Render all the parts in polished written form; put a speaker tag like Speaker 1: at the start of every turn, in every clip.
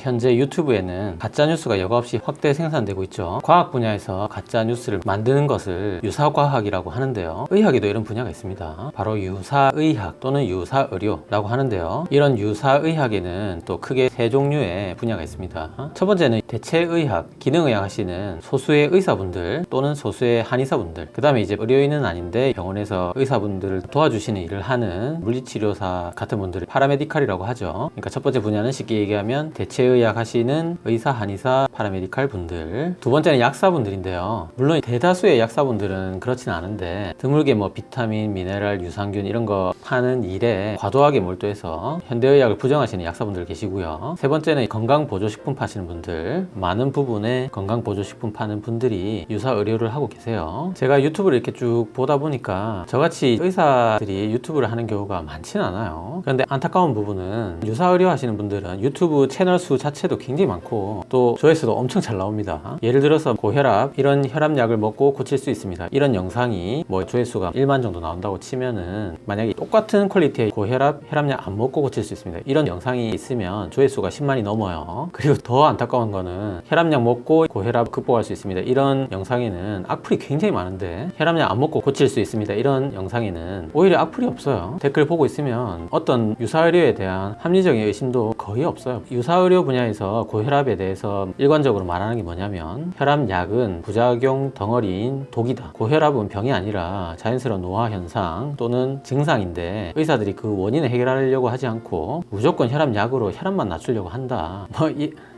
Speaker 1: 현재 유튜브에는 가짜뉴스가 여과없이 확대 생산되고 있죠. 과학 분야에서 가짜뉴스를 만드는 것을 유사과학이라고 하는데요. 의학에도 이런 분야가 있습니다. 바로 유사의학 또는 유사의료라고 하는데요. 이런 유사의학에는 또 크게 세 종류의 분야가 있습니다. 첫 번째는 대체의학, 기능의학 하시는 소수의 의사분들 또는 소수의 한의사분들, 그 다음에 이제 의료인은 아닌데 병원에서 의사분들을 도와주시는 일을 하는 물리치료사 같은 분들을 파라메디칼이라고 하죠. 그러니까 첫 번째 분야는 쉽게 얘기하면 대체의학 하시는 의사, 한의사, 파라메디칼 분들. 두 번째는 약사분들인데요. 물론 대다수의 약사분들은 그렇진 않은데 드물게 뭐 비타민, 미네랄, 유산균 이런 거 파는 일에 과도하게 몰두해서 현대의학을 부정하시는 약사분들 계시고요. 세 번째는 건강보조식품 파시는 분들, 많은 부분의 건강보조식품 파는 분들이 유사의료를 하고 계세요. 제가 유튜브를 이렇게 쭉 보다 보니까 저같이 의사들이 유튜브를 하는 경우가 많지는 않아요. 그런데 안타까운 부분은 유사의료 하시는 분들은 유튜브 채널 수 자체도 굉장히 많고 또 조회수도 엄청 잘 나옵니다. 예를 들어서 고혈압, 이런 혈압약을 먹고 고칠 수 있습니다. 이런 영상이 뭐 조회수가 1만 정도 나온다고 치면은 만약에 똑같은 퀄리티의 고혈압, 혈압약 안 먹고 고칠 수 있습니다. 이런 영상이 있으면 조회수가 10만이 넘어요. 그리고 더 안타까운 거는 혈압약 먹고 고혈압 극복할 수 있습니다. 이런 영상에는 악플이 굉장히 많은데 혈압약 안 먹고 고칠 수 있습니다. 이런 영상에는 오히려 악플이 없어요. 댓글 보고 있으면 어떤 유사의료에 대한 합리적인 의심도 거의 없어요. 유사의료 분야에서 고혈압에 대해서 일관적으로 말하는 게 뭐냐면 혈압약은 부작용 덩어리인 독이다. 고혈압은 병이 아니라 자연스러운 노화 현상 또는 증상인데 의사들이 그 원인을 해결하려고 하지 않고 무조건 혈압약으로 혈압만 낮추려고 한다.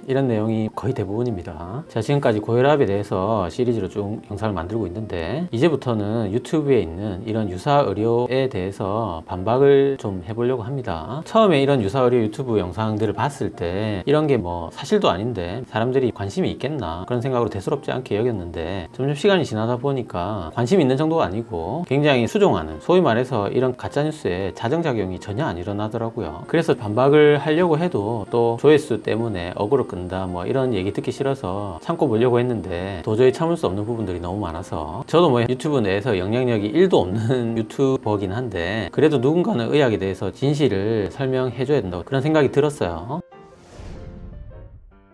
Speaker 1: 이런 내용이 거의 대부분입니다. 자, 지금까지 고혈압에 대해서 시리즈로 쭉 영상을 만들고 있는데 이제부터는 유튜브에 있는 이런 유사의료에 대해서 반박을 좀 해보려고 합니다. 처음에 이런 유사의료 유튜브 영상들을 봤을 때 이런 게 뭐 사실도 아닌데 사람들이 관심이 있겠나 그런 생각으로 대수롭지 않게 여겼는데 점점 시간이 지나다 보니까 관심 있는 정도가 아니고 굉장히 수종하는, 소위 말해서 이런 가짜뉴스에 자정작용이 전혀 안 일어나더라고요. 그래서 반박을 하려고 해도 또 조회수 때문에 어그로 끈다 뭐 이런 얘기 듣기 싫어서 참고 보려고 했는데 도저히 참을 수 없는 부분들이 너무 많아서 저도 뭐 유튜브 내에서 영향력이 1도 없는 유튜버긴 한데 그래도 누군가는 의학에 대해서 진실을 설명해 줘야 된다고 그런 생각이 들었어요.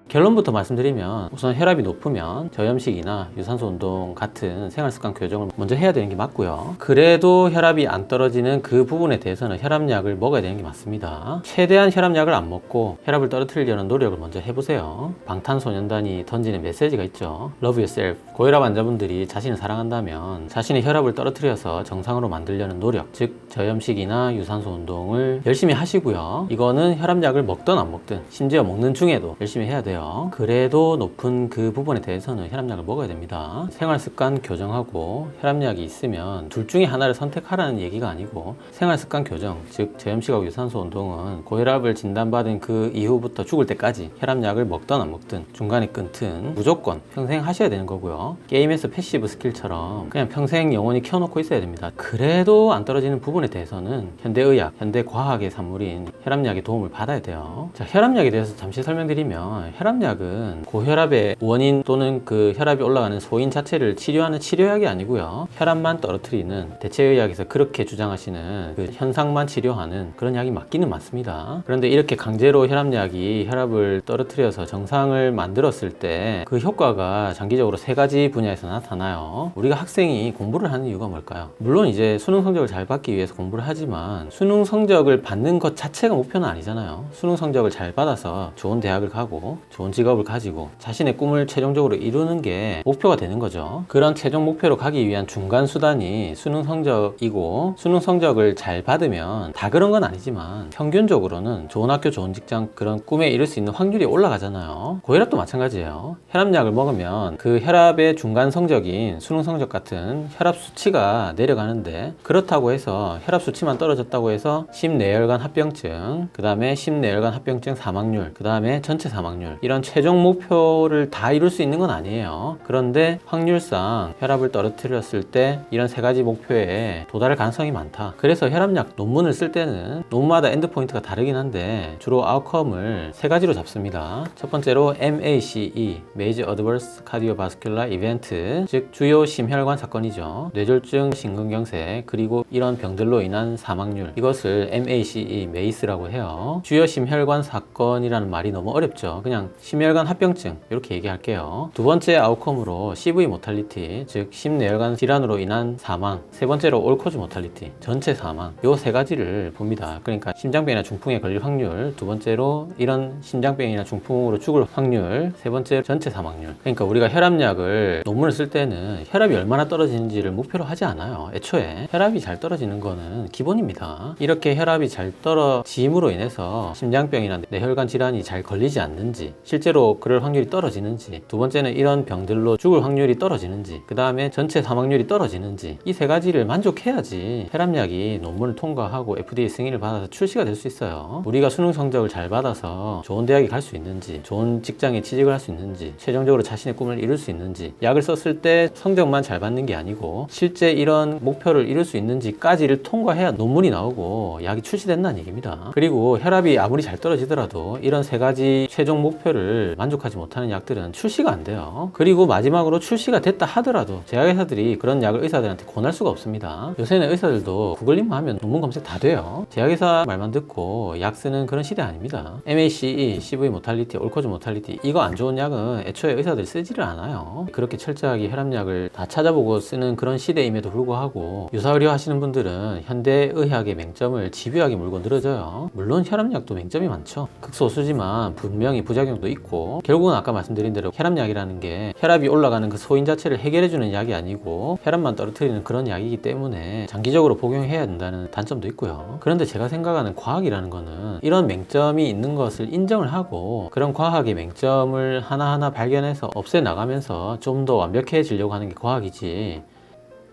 Speaker 1: 결론부터 말씀드리면 우선 혈압이 높으면 저염식이나 유산소 운동 같은 생활습관 교정을 먼저 해야 되는 게 맞고요. 그래도 혈압이 안 떨어지는 그 부분에 대해서는 혈압약을 먹어야 되는 게 맞습니다. 최대한 혈압약을 안 먹고 혈압을 떨어뜨리려는 노력을 먼저 해보세요. 방탄소년단이 던지는 메시지가 있죠. Love yourself. 고혈압 환자분들이 자신을 사랑한다면 자신의 혈압을 떨어뜨려서 정상으로 만들려는 노력, 즉 저염식이나 유산소 운동을 열심히 하시고요. 이거는 혈압약을 먹든 안 먹든 심지어 먹는 중에도 열심히 해야 돼요. 그래도 높은 그 부분에 대해서는 혈압약을 먹어야 됩니다. 생활습관 교정하고 혈압약이 있으면 둘 중에 하나를 선택하라는 얘기가 아니고 생활습관 교정, 즉 저염식하고 유산소 운동은 고혈압을 진단받은 그 이후부터 죽을 때까지 혈압약을 먹든 안 먹든 중간에 끊든 무조건 평생 하셔야 되는 거고요. 게임에서 패시브 스킬처럼 그냥 평생 영원히 켜놓고 있어야 됩니다. 그래도 안 떨어지는 부분에 대해서는 현대의학, 현대과학의 산물인 혈압약의 도움을 받아야 돼요. 자, 혈압약에 대해서 잠시 설명드리면 혈압약은 고혈압의 원인 또는 그 혈압이 올라가는 소인 자체를 치료하는 치료약이 아니고요. 혈압만 떨어뜨리는 대체의학에서 그렇게 주장하시는 그 현상만 치료하는 그런 약이 맞기는 맞습니다. 그런데 이렇게 강제로 혈압약이 혈압을 떨어뜨려서 정상을 만들었을 때 그 효과가 장기적으로 세 가지 분야에서 나타나요. 우리가 학생이 공부를 하는 이유가 뭘까요? 물론 이제 수능 성적을 잘 받기 위해서 공부를 하지만 수능 성적을 받는 것 자체가 목표는 아니잖아요. 수능 성적을 잘 받아서 좋은 대학을 가고 좋은 직업을 가지고 자신의 꿈을 최종적으로 이루는 게 목표가 되는 거죠. 그런 최종 목표로 가기 위한 중간 수단이 수능 성적이고 수능 성적을 잘 받으면 다 그런 건 아니지만 평균적으로는 좋은 학교, 좋은 직장 그런 꿈에 이룰 수 있는 확률이 올라가잖아요. 고혈압도 마찬가지예요. 혈압약을 먹으면 그 혈압의 중간 성적인 수능 성적 같은 혈압 수치가 내려가는데 그렇다고 해서 혈압 수치만 떨어졌다고 해서 심내혈관 합병증, 그 다음에 심내혈관 합병증 사망률, 그 다음에 전체 사망률 이런 최종 목표를 다 이룰 수 있는 건 아니에요. 그런데 확률상 혈압을 떨어뜨렸을 때 이런 세 가지 목표에 도달할 가능성이 많다. 그래서 혈압약 논문을 쓸 때는 논문마다 엔드포인트가 다르긴 한데 주로 아웃컴을 세 가지로 잡습니다. 첫 번째로 MACE, Major Adverse Cardiovascular Event, 즉 주요 심혈관 사건이죠. 뇌졸중, 심근경색, 그리고 이런 병들로 인한 사망률, 이것을 MACE, MACE라고 해요. 주요 심혈관 사건이라는 말이 너무 어렵죠. 그냥 심혈관 합병증 이렇게 얘기할게요. 두 번째 아웃컴으로 CV 모탈리티, 즉 심뇌혈관 질환으로 인한 사망, 세 번째로 올코즈 모탈리티, 전체 사망, 요 세 가지를 봅니다. 그러니까 심장병이나 중풍에 걸릴 확률, 두 번째로 이런 심장병이나 중풍으로 죽을 확률, 세 번째 전체 사망률. 그러니까 우리가 혈압약을 논문을 쓸 때는 혈압이 얼마나 떨어지는지를 목표로 하지 않아요. 애초에 혈압이 잘 떨어지는 거는 기본입니다. 이렇게 혈압이 잘 떨어짐으로 인해서 심장병이나 뇌혈관 질환이 잘 걸리지 않는지, 실제로 그럴 확률이 떨어지는지, 두 번째는 이런 병들로 죽을 확률이 떨어지는지, 그 다음에 전체 사망률이 떨어지는지, 이 세 가지를 만족해야지 혈압약이 논문을 통과하고 FDA 승인을 받아서 출시가 될 수 있어요. 우리가 수능 성적을 잘 받아서 좋은 대학에 갈 수 있는지, 좋은 직장에 취직을 할 수 있는지, 최종적으로 자신의 꿈을 이룰 수 있는지, 약을 썼을 때 성적만 잘 받는 게 아니고 실제 이런 목표를 이룰 수 있는지까지를 통과해야 논문이 나오고 약이 출시된다는 얘기입니다. 그리고 혈압이 아무리 잘 떨어지더라도 이런 세 가지 최종 목표를 만족하지 못하는 약들은 출시가 안 돼요. 그리고 마지막으로 출시가 됐다 하더라도 제약회사들이 그런 약을 의사들한테 권할 수가 없습니다. 요새는 의사들도 구글링만 하면 논문 검색 다 돼요. 제약회사 말만 듣고 약 쓰는 그런 시대 아닙니다. MACE, CV 모탈리티, 올코즈 모탈리티, 이거 안 좋은 약은 애초에 의사들이 쓰지를 않아요. 그렇게 철저하게 혈압약을 다 찾아보고 쓰는 그런 시대임에도 불구하고 유사의료 하시는 분들은 현대의학의 맹점을 집요하게 물고 늘어져요. 물론 혈압약도 맹점이 많죠. 극소수지만 분명히 부작용도 있고, 결국은 아까 말씀드린 대로 혈압약이라는 게 혈압이 올라가는 그 소인 자체를 해결해주는 약이 아니고 혈압만 떨어뜨리는 그런 약이기 때문에 장기적으로 복용해야 된다는 단점도 있고요. 그런데 제가 생각하는 과학이라는 거는 이런 맹점이 있는 것을 인정을 하고 그런 과학의 맹점을 하나하나 발견해서 없애나가면서 좀 더 완벽해지려고 하는 게 과학이지,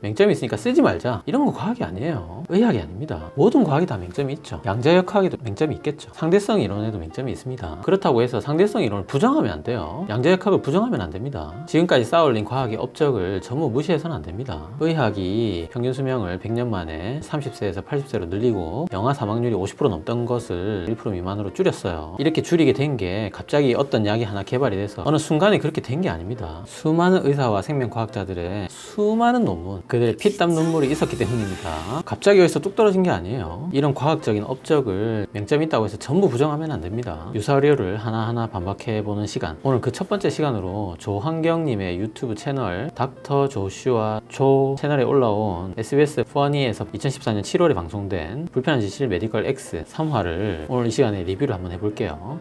Speaker 1: 맹점이 있으니까 쓰지 말자, 이런 건 과학이 아니에요. 의학이 아닙니다. 모든 과학이 다 맹점이 있죠. 양자역학에도 맹점이 있겠죠. 상대성 이론에도 맹점이 있습니다. 그렇다고 해서 상대성 이론을 부정하면 안 돼요. 양자역학을 부정하면 안 됩니다. 지금까지 쌓아올린 과학의 업적을 전부 무시해서는 안 됩니다. 의학이 평균 수명을 100년 만에 30세에서 80세로 늘리고 영아 사망률이 50% 넘던 것을 1% 미만으로 줄였어요. 이렇게 줄이게 된 게 갑자기 어떤 약이 하나 개발이 돼서 어느 순간에 그렇게 된 게 아닙니다. 수많은 의사와 생명과학자들의 수많은 논문, 그들의 피땀 눈물이 있었기 때문입니다. 갑자기 여기서 뚝 떨어진 게 아니에요. 이런 과학적인 업적을 맹점이 있다고 해서 전부 부정하면 안 됩니다. 유사의료를 하나하나 반박해보는 시간, 오늘 그 첫 번째 시간으로 조환경님의 유튜브 채널 닥터 조슈아 조 채널에 올라온 SBS 퍼니에서 2014년 7월에 방송된 불편한 지실 메디컬 X 3화를 오늘 이 시간에 리뷰를 한번 해볼게요.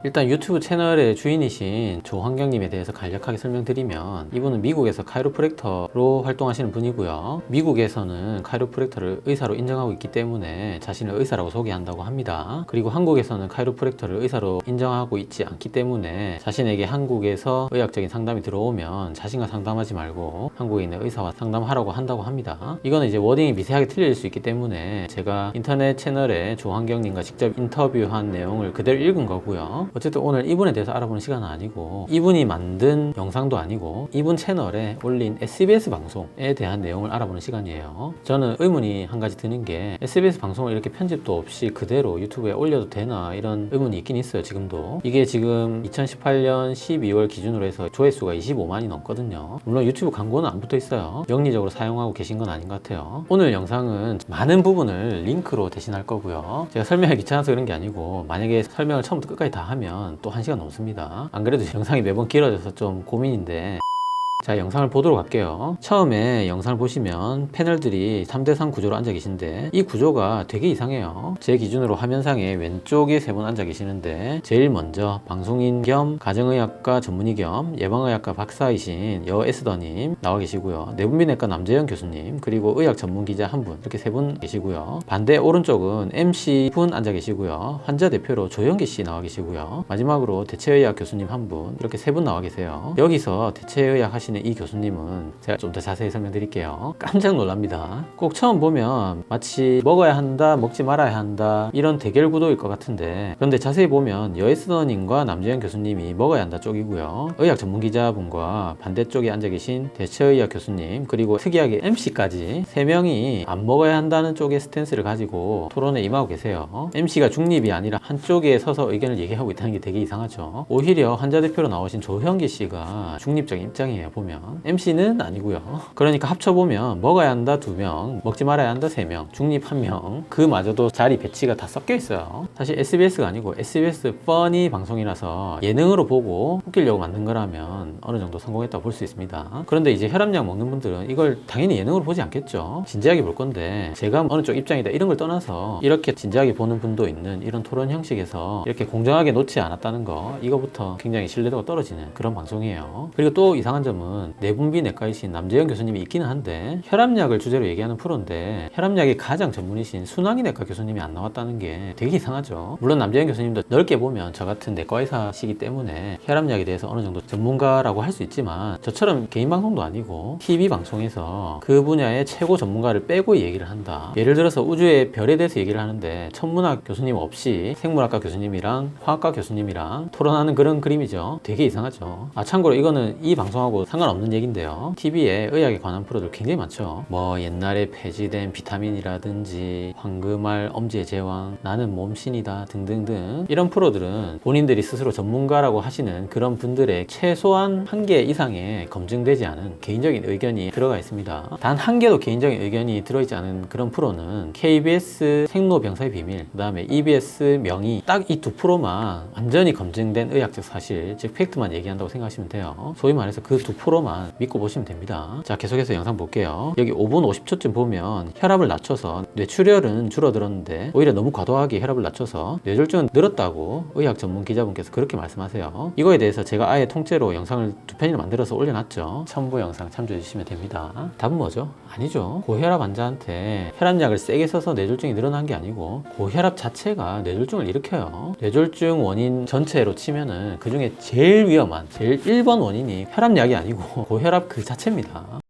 Speaker 1: 일단 유튜브 채널의 주인이신 조환경님에 대해서 간략하게 설명드리면, 이분은 미국에서 카이로프랙터로 활동하시는 분이고요. 미국에서는 카이로프랙터를 의사로 인정하고 있기 때문에 자신을 의사라고 소개한다고 합니다. 그리고 한국에서는 카이로프랙터를 의사로 인정하고 있지 않기 때문에 자신에게 한국에서 의학적인 상담이 들어오면 자신과 상담하지 말고 한국에 있는 의사와 상담하라고 한다고 합니다. 이거는 이제 워딩이 미세하게 틀릴 수 있기 때문에 제가 인터넷 채널에 조환경님과 직접 인터뷰한 내용을 그대로 읽은 거고요. 어쨌든 오늘 이분에 대해서 알아보는 시간은 아니고, 이분이 만든 영상도 아니고 이분 채널에 올린 SBS 방송에 대한 내용을 알아보는 시간이에요. 저는 의문이 한 가지 드는 게, SBS 방송을 이렇게 편집도 없이 그대로 유튜브에 올려도 되나, 이런 의문이 있긴 있어요. 지금도 이게 지금 2018년 12월 기준으로 해서 조회수가 25만이 넘거든요. 물론 유튜브 광고는 안 붙어 있어요. 영리적으로 사용하고 계신 건 아닌 것 같아요. 오늘 영상은 많은 부분을 링크로 대신할 거고요. 제가 설명이 귀찮아서 그런 게 아니고, 만약에 설명을 처음부터 끝까지 다 하면 또 1시간 넘습니다. 안 그래도 영상이 매번 길어져서 좀 고민인데, 자, 영상을 보도록 할게요. 처음에 영상을 보시면 패널들이 3대3 구조로 앉아 계신데, 이 구조가 되게 이상해요. 제 기준으로 화면상에 왼쪽에 3분 앉아 계시는데, 제일 먼저 방송인 겸 가정의학과 전문의 겸 예방의학과 박사이신 여 에스더님 나와 계시고요. 내분비내과 남재현 교수님, 그리고 의학 전문 기자 1분, 이렇게 3분 계시고요. 반대 오른쪽은 MC분 앉아 계시고요. 환자 대표로 조영기 씨 나와 계시고요. 마지막으로 대체의학 교수님 1분, 이렇게 3분 나와 계세요. 여기서 대체의학 하시는 하시는 이 교수님은 제가 좀 더 자세히 설명드릴게요. 깜짝 놀랍니다. 꼭 처음 보면 마치 먹어야 한다, 먹지 말아야 한다 이런 대결 구도일 것 같은데, 그런데 자세히 보면 여에스더님과 남재현 교수님이 먹어야 한다 쪽이고요, 의학 전문 기자분과 반대쪽에 앉아 계신 대체의학 교수님, 그리고 특이하게 MC까지 3명이 안 먹어야 한다는 쪽의 스탠스를 가지고 토론에 임하고 계세요. MC가 중립이 아니라 한쪽에 서서 의견을 얘기하고 있다는 게 되게 이상하죠. 오히려 환자 대표로 나오신 조형기 씨가 중립적인 입장이에요. 보면 MC는 아니고요. 그러니까 합쳐보면 먹어야 한다 2명, 먹지 말아야 한다 3명, 중립 1명, 그마저도 자리 배치가 다 섞여 있어요. 사실 SBS가 아니고 SBS 퍼니 방송이라서 예능으로 보고 웃기려고 만든 거라면 어느 정도 성공했다고 볼 수 있습니다. 그런데 이제 혈압약 먹는 분들은 이걸 당연히 예능으로 보지 않겠죠. 진지하게 볼 건데, 제가 어느 쪽 입장이다 이런 걸 떠나서 이렇게 진지하게 보는 분도 있는 이런 토론 형식에서 이렇게 공정하게 놓지 않았다는 거, 이거부터 굉장히 신뢰도가 떨어지는 그런 방송이에요. 그리고 또 이상한 점은 내분비 내과이신 남재현 교수님이 있기는 한데 혈압약을 주제로 얘기하는 프로인데 혈압약이 가장 전문이신 순환이 내과 교수님이 안 나왔다는 게 되게 이상하죠. 물론 남재현 교수님도 넓게 보면 저 같은 내과 의사시기 때문에 혈압약에 대해서 어느 정도 전문가라고 할 수 있지만, 저처럼 개인 방송도 아니고 TV 방송에서 그 분야의 최고 전문가를 빼고 얘기를 한다. 예를 들어서 우주의 별에 대해서 얘기를 하는데 천문학 교수님 없이 생물학과 교수님이랑 화학과 교수님이랑 토론하는 그런 그림이죠. 되게 이상하죠. 참고로 이거는 이 방송하고 상관없는 얘기인데요, TV에 의학에 관한 프로들 굉장히 많죠. 뭐 옛날에 폐지된 비타민이라든지 황금알, 엄지의 제왕, 나는 몸신이다 등등등, 이런 프로들은 본인들이 스스로 전문가라고 하시는 그런 분들의 최소한 1개 이상의 검증되지 않은 개인적인 의견이 들어가 있습니다. 단 1개도 개인적인 의견이 들어있지 않은 그런 프로는 KBS 생로병사의 비밀, 그 다음에 EBS 명의, 딱 이 2%만 완전히 검증된 의학적 사실, 즉 팩트만 얘기한다고 생각하시면 돼요. 소위 말해서 그 2%만 믿고 보시면 됩니다. 자, 계속해서 영상 볼게요. 여기 5분 50초쯤 보면 혈압을 낮춰서 뇌출혈은 줄어들었는데 오히려 너무 과도하게 혈압을 낮춰서 뇌졸중은 늘었다고 의학 전문 기자분께서 그렇게 말씀하세요. 이거에 대해서 제가 아예 통째로 영상을 2편이나 만들어서 올려놨죠. 첨부 영상 참조해 주시면 됩니다. 답은 뭐죠? 아니죠. 고혈압 환자한테 혈압약을 세게 써서 뇌졸중이 늘어난 게 아니고 고혈압 자체가 뇌졸중을 일으켜요. 뇌졸중 원인 전체로 치면은 그 중에 제일 위험한 제일 1번 원인이 혈압약이 아니고 고혈압 그 자체입니다.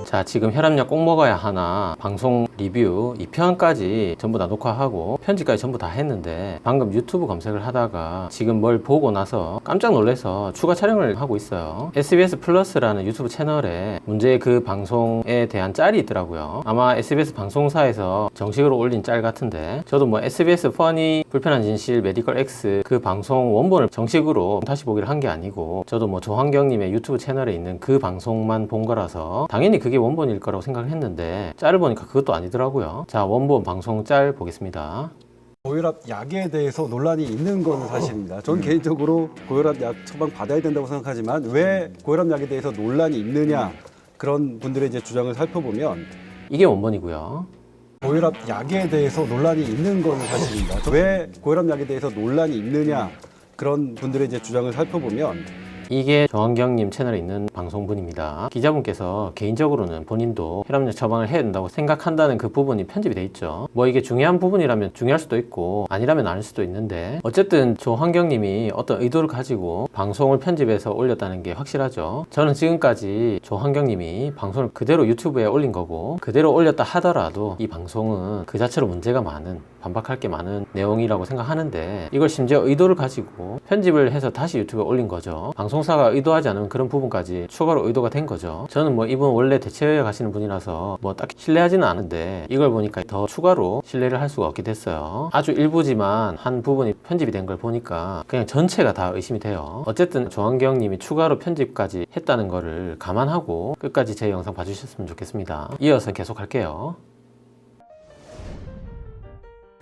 Speaker 1: 자, 지금 혈압약 꼭 먹어야 하나 방송 리뷰 2편까지 전부 다 녹화하고 편집까지 전부 다 했는데, 방금 유튜브 검색을 하다가 지금 뭘 보고 나서 깜짝 놀라서 추가 촬영을 하고 있어요. SBS 플러스라는 유튜브 채널에 문제의 그 방송에 대한 짤이 있더라고요. 아마 SBS 방송사에서 정식으로 올린 짤 같은데, 저도 뭐 SBS 퍼니 불편한 진실 메디컬 X 그 방송 원본을 정식으로 다시 보기를 한 게 아니고, 저도 뭐 조환경님의 유튜브 채널에 있는 그 방송만 본 거라서 당연히 그게 원본일 거라고 생각을 했는데, 짤을 보니까 그것도 아니더라고요. 자, 원본 방송 짤 보겠습니다.
Speaker 2: 고혈압 약에 대해서 논란이 있는 건 사실입니다. 전 개인적으로 고혈압 약 처방 받아야 된다고 생각하지만, 왜 고혈압 약에 대해서 논란이 있느냐, 그런 분들의 이제 주장을 살펴보면
Speaker 1: 이게 원본이고요.
Speaker 2: 고혈압 약에 대해서 논란이 있는 건 사실입니다. 왜 고혈압 약에 대해서 논란이 있느냐, 그런 분들의 이제 주장을 살펴보면
Speaker 1: 이게 조환경님 채널에 있는 방송분입니다. 기자분께서 개인적으로는 본인도 혈압약 처방을 해야 된다고 생각한다는 그 부분이 편집이 돼 있죠. 뭐 이게 중요한 부분이라면 중요할 수도 있고 아니라면 아닐 수도 있는데, 어쨌든 조환경님이 어떤 의도를 가지고 방송을 편집해서 올렸다는 게 확실하죠. 저는 지금까지 조환경님이 방송을 그대로 유튜브에 올린 거고, 그대로 올렸다 하더라도 이 방송은 그 자체로 문제가 많은, 반박할 게 많은 내용이라고 생각하는데, 이걸 심지어 의도를 가지고 편집을 해서 다시 유튜브에 올린 거죠. 방송사가 의도하지 않은 그런 부분까지 추가로 의도가 된 거죠. 저는 뭐 이분 원래 대체의학 하시는 분이라서 뭐 딱히 신뢰하지는 않은데, 이걸 보니까 더 추가로 신뢰를 할 수가 없게 됐어요. 아주 일부지만 한 부분이 편집이 된 걸 보니까 그냥 전체가 다 의심이 돼요. 어쨌든 조환경 님이 추가로 편집까지 했다는 거를 감안하고 끝까지 제 영상 봐주셨으면 좋겠습니다. 이어서 계속 할게요.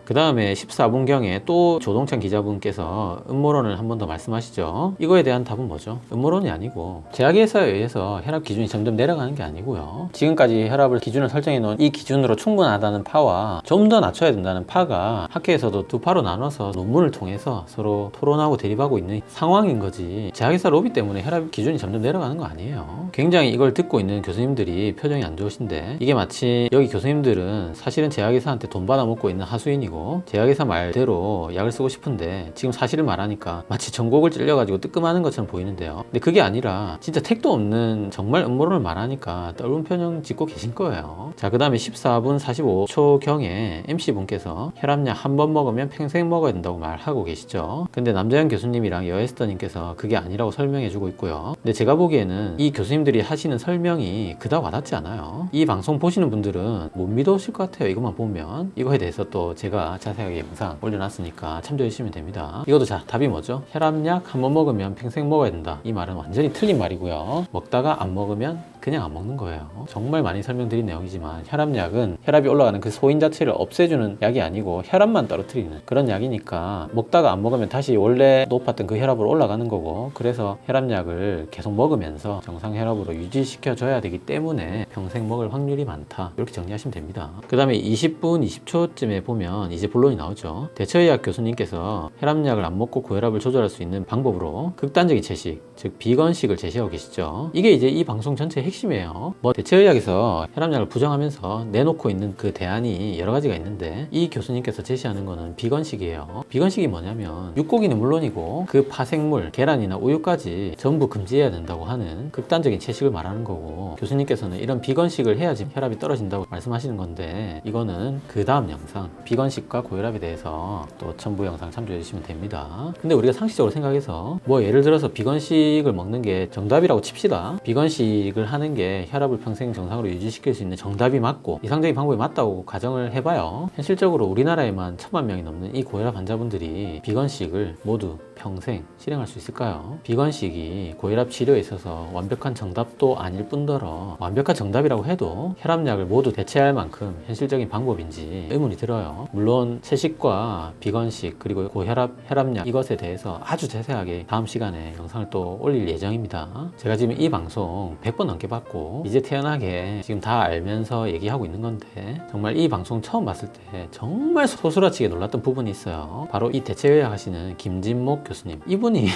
Speaker 1: 그 다음에 14분경에 또 조동찬 기자분께서 음모론을 한 번 더 말씀하시죠. 이거에 대한 답은 뭐죠? 음모론이 아니고 제약회사에 의해서 혈압 기준이 점점 내려가는 게 아니고요, 지금까지 혈압을 기준을 설정해 놓은 이 기준으로 충분하다는 파와 좀 더 낮춰야 된다는 파가 학회에서도 두 파로 나눠서 논문을 통해서 서로 토론하고 대립하고 있는 상황인 거지, 제약회사 로비 때문에 혈압 기준이 점점 내려가는 거 아니에요. 굉장히 이걸 듣고 있는 교수님들이 표정이 안 좋으신데, 이게 마치 여기 교수님들은 사실은 제약회사한테 돈 받아먹고 있는 하수인이고 가지고 제약회사 말대로 약을 쓰고 싶은데 지금 사실을 말하니까 마치 전곡을 찔려가지고 뜨끔하는 것처럼 보이는데요. 근데 그게 아니라 진짜 택도 없는 정말 음모론을 말하니까 떫은 표정 짓고 계신 거예요. 자, 그 다음에 14분 45초경에 MC분께서 혈압약 한 번 먹으면 평생 먹어야 된다고 말하고 계시죠. 근데 남자연 교수님이랑 여에스더님께서 그게 아니라고 설명해 주고 있고요. 근데 제가 보기에는 이 교수님들이 하시는 설명이 그닥 와닿지 않아요. 이 방송 보시는 분들은 못 믿으실 것 같아요. 이것만 보면. 이거에 대해서 또 제가 자세하게 영상 올려놨으니까 참조해 주시면 됩니다. 이것도 자, 답이 뭐죠? 혈압약 한 번 먹으면 평생 먹어야 된다. 이 말은 완전히 틀린 말이고요. 먹다가 안 먹으면 그냥 안 먹는 거예요. 정말 많이 설명드린 내용이지만 혈압약은 혈압이 올라가는 그 소인 자체를 없애주는 약이 아니고 혈압만 떨어뜨리는 그런 약이니까 먹다가 안 먹으면 다시 원래 높았던 그 혈압으로 올라가는 거고, 그래서 혈압약을 계속 먹으면서 정상 혈압으로 유지시켜 줘야 되기 때문에 평생 먹을 확률이 많다. 이렇게 정리하시면 됩니다. 그 다음에 20분 20초쯤에 보면 이제 본론이 나오죠. 대처의학 교수님께서 혈압약을 안 먹고 고혈압을 조절할 수 있는 방법으로 극단적인 채식, 즉 비건식을 제시하고 계시죠. 이게 이제 이 방송 전체의 핵심이에요. 뭐 대체의학에서 혈압약을 부정하면서 내놓고 있는 그 대안이 여러 가지가 있는데, 이 교수님께서 제시하는 거는 비건식이에요. 비건식이 뭐냐면 육고기는 물론이고 그 파생물, 계란이나 우유까지 전부 금지해야 된다고 하는 극단적인 채식을 말하는 거고, 교수님께서는 이런 비건식을 해야지 혈압이 떨어진다고 말씀하시는 건데, 이거는 그 다음 영상 비건식과 고혈압에 대해서 또 첨부 영상 참조해 주시면 됩니다. 근데 우리가 상식적으로 생각해서 뭐 예를 들어서 비건식을 먹는 게 정답이라고 칩시다. 비건식을 하는 게 혈압을 평생 정상으로 유지시킬 수 있는 정답이 맞고 이상적인 방법이 맞다고 가정을 해봐요. 현실적으로 우리나라에만 1000만 명이 넘는 이 고혈압 환자분들이 비건식을 모두 평생 실행할 수 있을까요? 비건식이 고혈압 치료에 있어서 완벽한 정답도 아닐 뿐더러 완벽한 정답이라고 해도 혈압약을 모두 대체할 만큼 현실적인 방법인지 의문이 들어요. 물론 채식과 비건식 그리고 고혈압, 혈압약 이것에 대해서 아주 자세하게 다음 시간에 영상을 또 올릴 예정입니다. 제가 지금 이 방송 100번 넘게 봤고 이제 태어나게 지금 다 알면서 얘기하고 있는 건데, 정말 이 방송 처음 봤을 때 정말 소스라치게 놀랐던 부분이 있어요. 바로 이 대체의학 하시는 김진목 교수님, 이분이